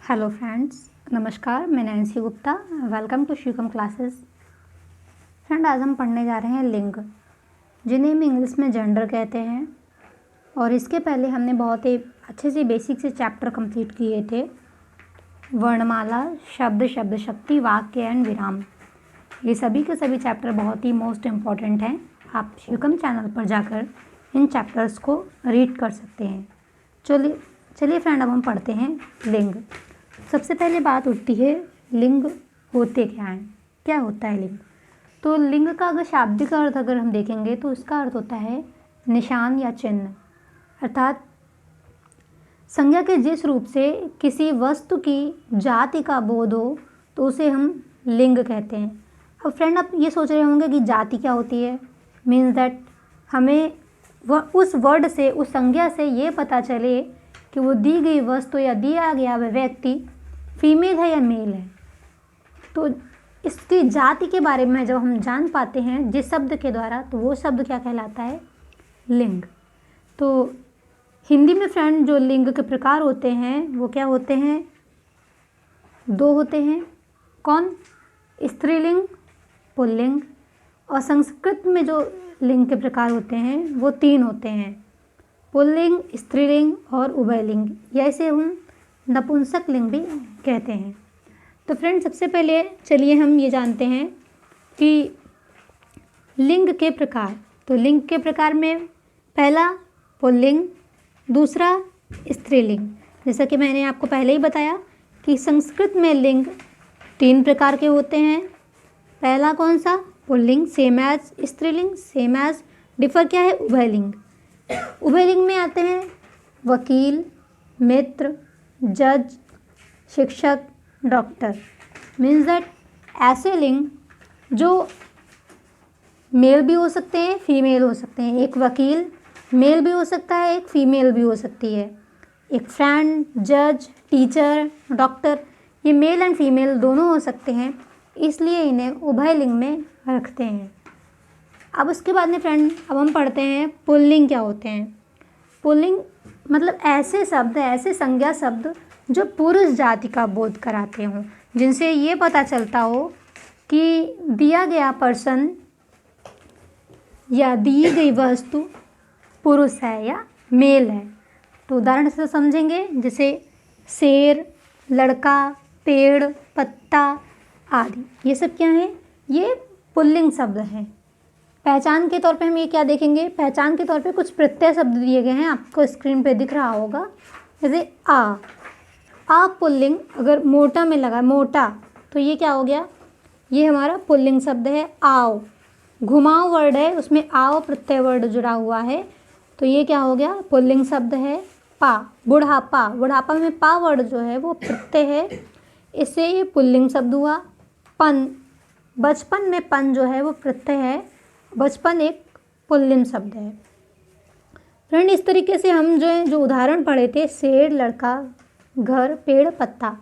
Hello friends, नमस्कार। मैं Nancy Gupta. Welcome to Shivam classes. Friend, आज हम पढ़ने जा रहे हैं लिंग, जिन्हें हम इंग्लिश में जेंडर कहते हैं। और इसके पहले हमने बहुत ही अच्छे से बेसिक से चैप्टर कंप्लीट किए थे। वर्णमाला, शब्द, शब्द शक्ति, वाक्य एंड विराम। ये सभी के सभी चैप्टर बहुत ही मोस्ट इम्पॉर्टेंट हैं। आप शिवम चैनल पर जाकर इन चैप्टर्स को रीड कर सकते हैं। चलिए फ्रेंड, अब हम पढ़ते हैं लिंग। सबसे पहले बात उठती है, लिंग होते क्या हैं, क्या होता है लिंग। तो लिंग का अगर शाब्दिक अर्थ अगर हम देखेंगे तो इसका अर्थ होता है निशान या चिन्ह, अर्थात संज्ञा के जिस रूप से किसी वस्तु की जाति का बोध हो तो उसे हम लिंग कहते हैं। अब फ्रेंड, आप ये सोच रहे होंगे कि जाति क्या होती है। मीन्स दैट हमें उस वर्ड से, उस संज्ञा से ये पता चले कि वो दी गई वस्तु या दिया गया व्यक्ति फीमेल है या मेल है। तो इसकी जाति के बारे में जब हम जान पाते हैं जिस शब्द के द्वारा, तो वो शब्द क्या कहलाता है, लिंग। तो हिंदी में फ्रेंड जो लिंग के प्रकार होते हैं वो क्या होते हैं, दो होते हैं। कौन? स्त्रीलिंग, पुल्लिंग। और संस्कृत में जो लिंग के प्रकार होते हैं वो तीन होते हैं, पुल्लिंग, स्त्रीलिंग और उभयलिंग। या इसे हम नपुंसक लिंग भी कहते हैं। तो फ्रेंड, सबसे पहले चलिए हम ये जानते हैं कि लिंग के प्रकार। तो लिंग के प्रकार में पहला पुल्लिंग, दूसरा स्त्रीलिंग। जैसा कि मैंने आपको पहले ही बताया कि संस्कृत में लिंग तीन प्रकार के होते हैं। पहला कौन सा? पुल्लिंग, सेम एज स्त्रीलिंग, सेम एज, डिफर क्या है, उभयलिंग। उभयलिंग में आते हैं वकील, मित्र, जज, शिक्षक, डॉक्टर। मीन्स दैट ऐसे लिंग जो मेल भी हो सकते हैं, फीमेल हो सकते हैं। एक वकील मेल भी हो सकता है, एक फीमेल भी हो सकती है। एक फ्रेंड, जज, टीचर, डॉक्टर, ये मेल एंड फीमेल दोनों हो सकते हैं, इसलिए इन्हें उभयलिंग में रखते हैं। अब उसके बाद में फ्रेंड, अब हम पढ़ते हैं पुल्लिंग क्या होते हैं। पुल्लिंग मतलब ऐसे शब्द, ऐसे संज्ञा शब्द जो पुरुष जाति का बोध कराते हों, जिनसे ये पता चलता हो कि दिया गया पर्सन या दी गई वस्तु पुरुष है या मेल है। तो उदाहरण से समझेंगे, जैसे शेर, लड़का, पेड़, पत्ता आदि। ये सब क्या है? ये पुल्लिंग शब्द हैं। पहचान के तौर पे हम ये क्या देखेंगे, पहचान के तौर पे कुछ प्रत्यय शब्द दिए गए हैं, आपको स्क्रीन पे दिख रहा होगा। जैसे आ पुल्लिंग, अगर मोटा में लगा, मोटा, तो ये क्या हो गया, ये हमारा पुल्लिंग शब्द है। आओ, घुमाओ वर्ड है, उसमें आओ प्रत्यय वर्ड जुड़ा हुआ है, तो ये क्या हो गया, पुल्लिंग शब्द है। पा, बुढ़ापा, बुढ़ापा में पा वर्ड जो है वो प्रत्यय है, इससे ये पुल्लिंग शब्द हुआ। पन, बचपन में पन जो है वो प्रत्यय है, बचपन एक पुल्लिंग शब्द है। फ्रेंड, इस तरीके से हम जो उदाहरण पढ़े थे, शेर, लड़का, घर, पेड़, पत्ता,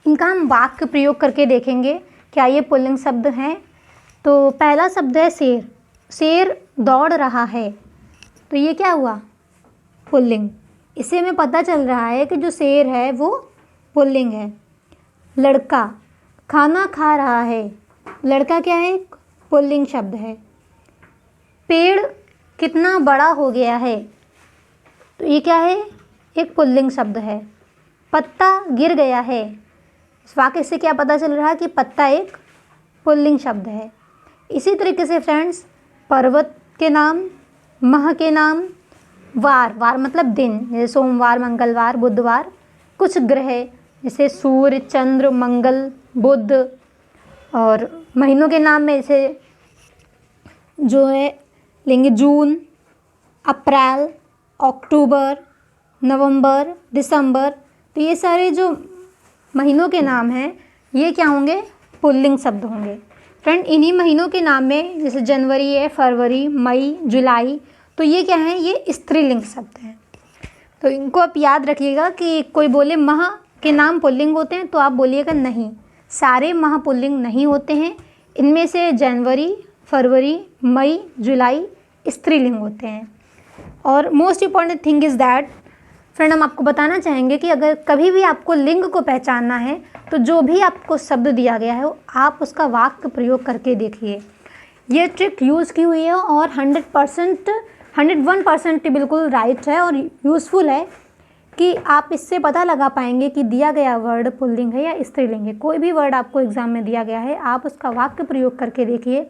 इनका हम वाक्य प्रयोग करके देखेंगे क्या ये पुल्लिंग शब्द हैं। तो पहला शब्द है शेर। शेर दौड़ रहा है, तो ये क्या हुआ, पुल्लिंग। इससे हमें पता चल रहा है कि जो शेर है वो पुल्लिंग है। लड़का खाना खा रहा है, लड़का क्या है, पुल्लिंग शब्द है। पेड़ कितना बड़ा हो गया है, तो ये क्या है, एक पुल्लिंग शब्द है। पत्ता गिर गया है, इस वाक्य से क्या पता चल रहा है कि पत्ता एक पुल्लिंग शब्द है। इसी तरीके से फ्रेंड्स, पर्वत के नाम, माह के नाम, वार, वार मतलब दिन, जैसे सोमवार, मंगलवार, बुधवार। कुछ ग्रह जैसे सूर्य, चंद्र, मंगल, बुध। और महीनों के नाम में जैसे जो है लेंगे जून, अप्रैल, अक्टूबर, नवंबर, दिसंबर। तो ये सारे जो महीनों के नाम हैं ये क्या होंगे, पुल्लिंग शब्द होंगे। फ्रेंड, इन्हीं महीनों के नाम में जैसे जनवरी है, फरवरी, मई, जुलाई, तो ये क्या है, ये स्त्रीलिंग शब्द हैं। तो इनको आप याद रखिएगा कि कोई बोले माह के नाम पुल्लिंग होते हैं तो आप बोलिएगा नहीं, सारे माह पुल्लिंग नहीं होते हैं। इनमें से जनवरी, फरवरी, मई, जुलाई स्त्रीलिंग होते हैं। और most important thing is that friend, हम आपको बताना चाहेंगे कि अगर कभी भी आपको लिंग को पहचानना है तो जो भी आपको शब्द दिया गया है आप उसका वाक्य प्रयोग करके देखिए। ये ट्रिक यूज़ की हुई है और 101% बिल्कुल राइट है और यूज़फुल है कि आप इससे पता लगा पाएंगे कि दिया गया वर्ड पुल्लिंग है या स्त्रीलिंग है। कोई भी वर्ड आपको एग्जाम में दिया गया है, आप उसका वाक्य प्रयोग करके देखिए,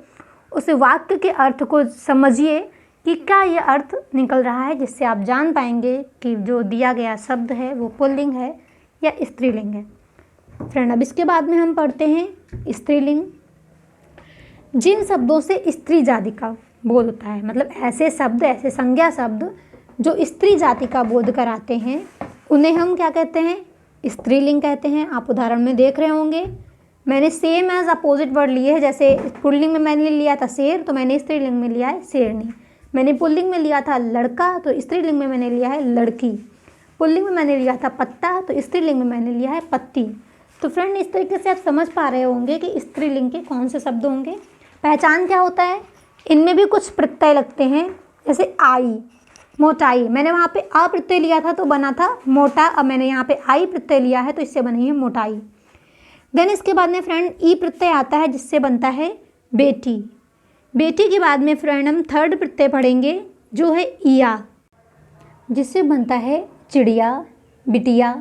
उस वाक्य के अर्थ को समझिए कि क्या ये अर्थ निकल रहा है, जिससे आप जान पाएंगे कि जो दिया गया शब्द है वो पुल्लिंग है या स्त्रीलिंग है। फ्रेंड, अब इसके बाद में हम पढ़ते हैं स्त्रीलिंग। जिन शब्दों से स्त्री जाति का बोध होता है, मतलब ऐसे शब्द, ऐसे संज्ञा शब्द जो स्त्री जाति का बोध कराते हैं, उन्हें हम क्या कहते हैं? स्त्रीलिंग कहते हैं। आप उदाहरण में देख रहे होंगे, मैंने सेम एज अपोजिट वर्ड लिए हैं। जैसे पुल्लिंग में मैंने लिया था शेर, तो मैंने स्त्रीलिंग में लिया है शेरनी। मैंने पुल्लिंग में लिया था लड़का, तो स्त्रीलिंग में मैंने लिया है लड़की। पुल्लिंग में मैंने लिया था पत्ता, तो स्त्रीलिंग में मैंने लिया है पत्ती। तो फ्रेंड, इस तरीके से आप समझ पा रहे होंगे कि स्त्रीलिंग के कौन से शब्द होंगे। पहचान क्या होता है? इनमें भी कुछ प्रत्यय लगते हैं, जैसे आई, मोटाई। मैंने वहाँ पे अ प्रत्यय लिया था तो बना था मोटा, अब मैंने यहाँ पे आई प्रत्यय लिया है तो इससे बनी है मोटाई। देन इसके बाद में फ्रेंड ई प्रत्यय आता है जिससे बनता है बेटी। बेटी के बाद में फ्रेंड हम थर्ड प्रत्यय पढ़ेंगे जो है इया, जिससे बनता है चिड़िया, बिटिया।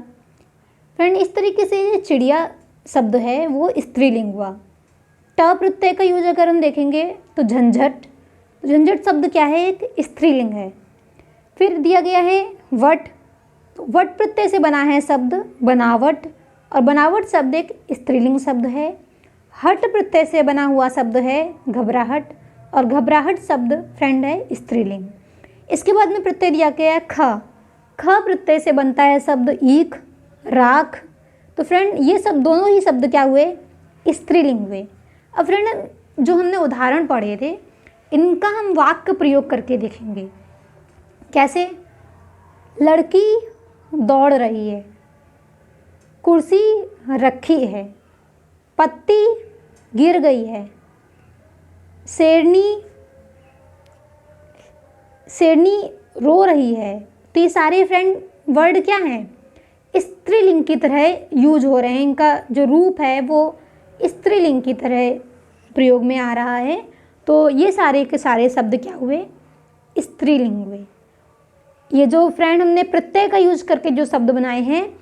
फ्रेंड, इस तरीके से ये चिड़िया शब्द है वो स्त्रीलिंग हुआ। ट प्रत्यय का यूज अगर हम देखेंगे तो झंझट। झंझट शब्द क्या है? एक स्त्रीलिंग है। फिर दिया गया है वट, तो वट प्रत्यय से बना है शब्द बनावट, और बनावट शब्द एक स्त्रीलिंग शब्द है। हट प्रत्यय से बना हुआ शब्द है घबराहट, और घबराहट शब्द फ्रेंड है स्त्रीलिंग। इसके बाद में प्रत्यय दिया गया है ख। ख प्रत्यय से बनता है शब्द ईख, राख। तो फ्रेंड, ये सब दोनों ही शब्द क्या हुए? स्त्रीलिंग हुए। अब फ्रेंड, जो हमने उदाहरण पढ़े थे इनका हम वाक्य प्रयोग करके देखेंगे। कैसे? लड़की दौड़ रही है, कुर्सी रखी है, पत्ती गिर गई है, शेरनी रो रही है। तो ये सारे फ्रेंड वर्ड क्या हैं? स्त्रीलिंग की तरह यूज हो रहे हैं। इनका जो रूप है वो स्त्रीलिंग की तरह प्रयोग में आ रहा है। तो ये सारे के सारे शब्द क्या हुए? स्त्रीलिंग हुए। ये जो फ्रेंड हमने प्रत्यय का यूज करके जो शब्द बनाए हैं,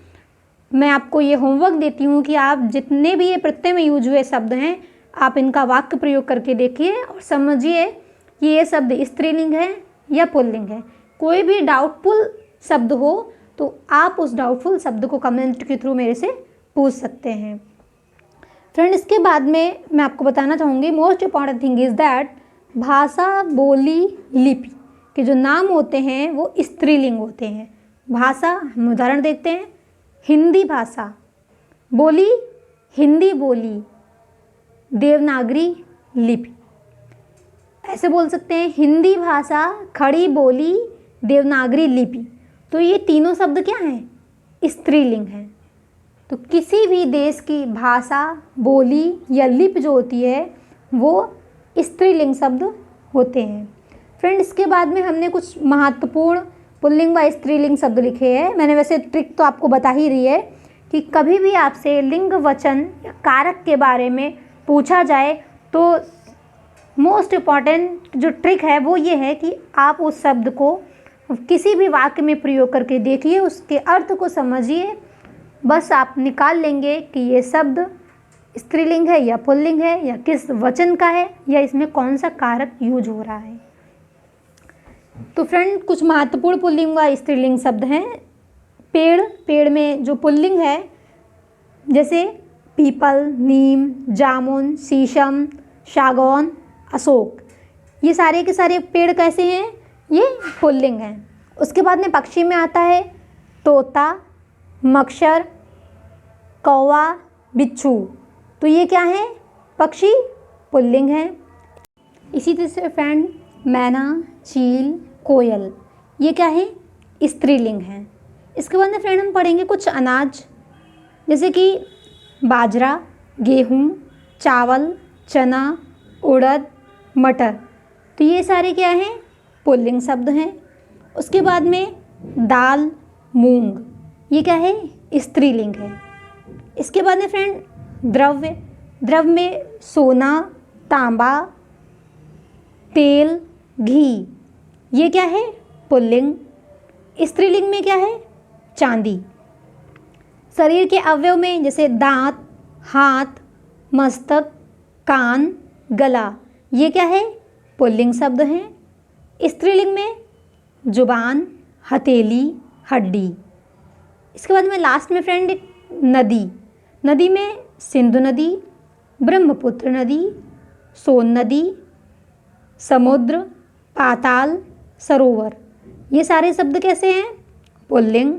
मैं आपको ये होमवर्क देती हूँ कि आप जितने भी ये प्रत्यय में यूज हुए शब्द हैं आप इनका वाक्य प्रयोग करके देखिए और समझिए कि ये शब्द स्त्रीलिंग है या पुल्लिंग है। कोई भी डाउटफुल शब्द हो तो आप उस डाउटफुल शब्द को कमेंट के थ्रू मेरे से पूछ सकते हैं। फ्रेंड, इसके बाद में मैं आपको बताना चाहूँगी most important thing is that भाषा, बोली, लिपि के जो नाम होते हैं वो स्त्रीलिंग होते हैं। भाषा, हम उदाहरण देखते हैं, हिंदी भाषा। बोली, हिंदी बोली, देवनागरी लिपि। ऐसे बोल सकते हैं हिंदी भाषा, खड़ी बोली, देवनागरी लिपि। तो ये तीनों शब्द क्या हैं? स्त्रीलिंग हैं। तो किसी भी देश की भाषा, बोली या लिपि जो होती है वो स्त्रीलिंग शब्द होते हैं। फ्रेंड, इसके बाद में हमने कुछ महत्वपूर्ण पुल्लिंग व स्त्रीलिंग शब्द लिखे हैं। मैंने वैसे ट्रिक तो आपको बता ही रही है कि कभी भी आपसे लिंग, वचन या कारक के बारे में पूछा जाए तो मोस्ट इम्पॉर्टेंट जो ट्रिक है वो ये है कि आप उस शब्द को किसी भी वाक्य में प्रयोग करके देखिए, उसके अर्थ को समझिए, बस आप निकाल लेंगे कि ये शब्द स्त्रीलिंग है या पुल्लिंग है या किस वचन का है या इसमें कौन सा कारक यूज हो रहा है। तो फ्रेंड, कुछ महत्वपूर्ण पुल्लिंग व स्त्रीलिंग शब्द हैं। पेड़, पेड़ में जो पुल्लिंग है जैसे पीपल, नीम, जामुन, शीशम, सागौन, अशोक, ये सारे के सारे पेड़ कैसे हैं? ये पुल्लिंग हैं। उसके बाद में पक्षी में आता है तोता, मच्छर, कौवा, बिच्छू। तो ये क्या है? पक्षी पुल्लिंग हैं। इसी तरह से फ्रेंड मैना, चील, कोयल, ये क्या है? स्त्रीलिंग हैं। इसके बाद में फ्रेंड हम पढ़ेंगे कुछ अनाज, जैसे कि बाजरा, गेहूँ, चावल, चना, उड़द, मटर। तो ये सारे क्या हैं? पुल्लिंग शब्द हैं। उसके बाद में दाल, मूंग, ये क्या है? स्त्रीलिंग है। इसके बाद में फ्रेंड द्रव्य, द्रव्य में सोना, तांबा, तेल, घी, ये क्या है? पुल्लिंग। स्त्रीलिंग में क्या है? चांदी। शरीर के अवयव में जैसे दांत, हाथ, मस्तक, कान, गला, ये क्या है? पुल्लिंग शब्द हैं। स्त्रीलिंग में जुबान, हथेली, हड्डी। इसके बाद में लास्ट में फ्रेंड एक नदी, नदी में सिंधु नदी, ब्रह्मपुत्र नदी, सोन नदी, समुद्र, पाताल, सरोवर, ये सारे शब्द कैसे हैं? पुल्लिंग।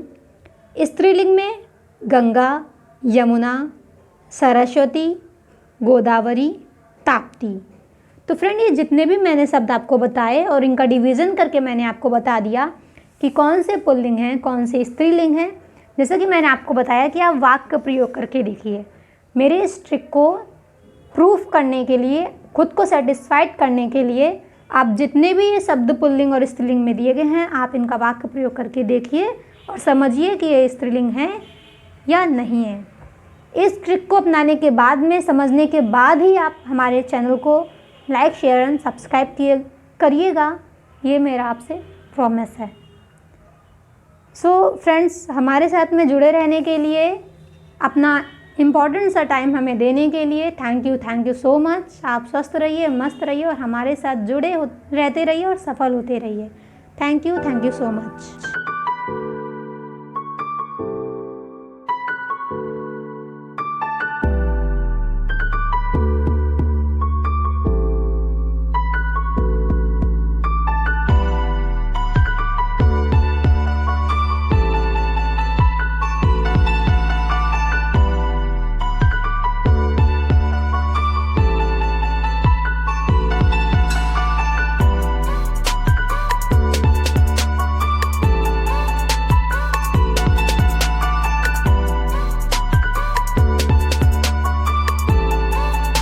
स्त्रीलिंग में गंगा, यमुना, सरस्वती, गोदावरी, ताप्ती। तो फ्रेंड ये जितने भी मैंने शब्द आपको बताए और इनका डिवीज़न करके मैंने आपको बता दिया कि कौन से पुल्लिंग हैं, कौन से स्त्रीलिंग हैं। जैसा कि मैंने आपको बताया कि आप वाक्य प्रयोग करके देखिए। मेरे इस ट्रिक को प्रूफ करने के लिए, खुद को सेटिस्फाइड करने के लिए आप जितने भी ये शब्द पुल्लिंग और स्त्रीलिंग में दिए गए हैं, आप इनका वाक्य प्रयोग करके देखिए और समझिए कि ये स्त्रीलिंग है या नहीं है। इस ट्रिक को अपनाने के बाद में, समझने के बाद ही आप हमारे चैनल को लाइक, शेयर एंड सब्सक्राइब करिएगा, ये मेरा आपसे प्रॉमिस है। सो फ्रेंड्स, हमारे साथ में जुड़े रहने के लिए, अपना इम्पॉर्टेंट सा टाइम हमें देने के लिए थैंक यू सो मच। आप स्वस्थ रहिए, मस्त रहिए और हमारे साथ जुड़े रहते रहिए और सफल होते रहिए। Thank you so much.